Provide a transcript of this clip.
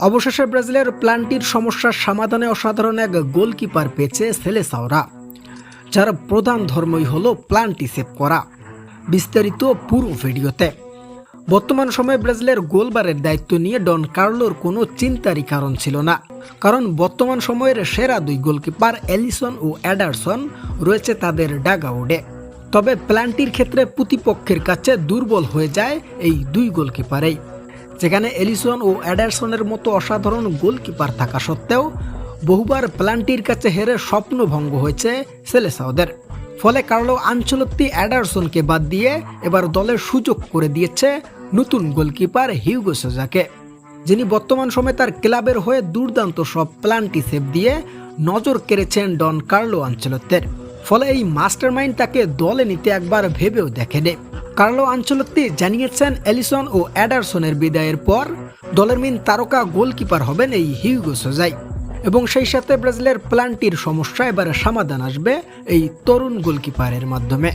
অবশেষে ব্রাজিলের প্লান্টির সমস্যার সমাধানে অসাধারণ এক গোলকিপার পেয়েছে সেলেসাওরা, যার প্রধান ধর্মই হলো প্লান্টি সেভ করা। বিস্তারিত পুরো ভিডিওতে। বর্তমান সময়ে ব্রাজিলের গোলবারের দায়িত্ব নিয়ে ডন কার্লোর কোনো চিন্তারই কারণ ছিল না, কারণ বর্তমান সময়ের সেরা দুই গোলকিপার এলিসন ও এডারসন রয়েছে তাদের ডাগআউটে। তবে প্লান্টির ক্ষেত্রে প্রতিপক্ষের কাছে দুর্বল হয়ে যায় এই দুই গোলকিপারেই, যেখানে এলিসন ও এডারসনের মতো অসাধারণ গোলকিপার থাকা সত্ত্বেও বহুবার প্লান্টির কাছে হেরে স্বপ্নভঙ্গ হয়েছে সেলেসাওদের। ফলে কার্লো আনচেলত্তি এডারসনকে বাদ দিয়ে এবার দলের সুযোগ করে দিয়েছে নতুন গোলকিপার হিউগো সোজাকে, যিনি বর্তমান সময়ে তার ক্লাবের হয়ে দুর্দান্ত সব প্লান্টি সেভ দিয়ে নজর কেড়েছেন ডন কার্লো আনচেলত্তির। ফলে এই মাস্টারমাইন্ড তাকে দলে নিতে একবার ভেবেও দেখেনি। কার্লো আনচেলত্তি জানিয়েছেন এলিসন ও এডারসনের বিদায়ের পর দলের মেইন তারকা গোলকিপার হবেন এই হিউগো সোজাই, এবং সেই সাথে ব্রাজিলের প্লান্টির সমস্যা এবার সমাধান আসবে এই তরুণ গোলকিপারের মাধ্যমে।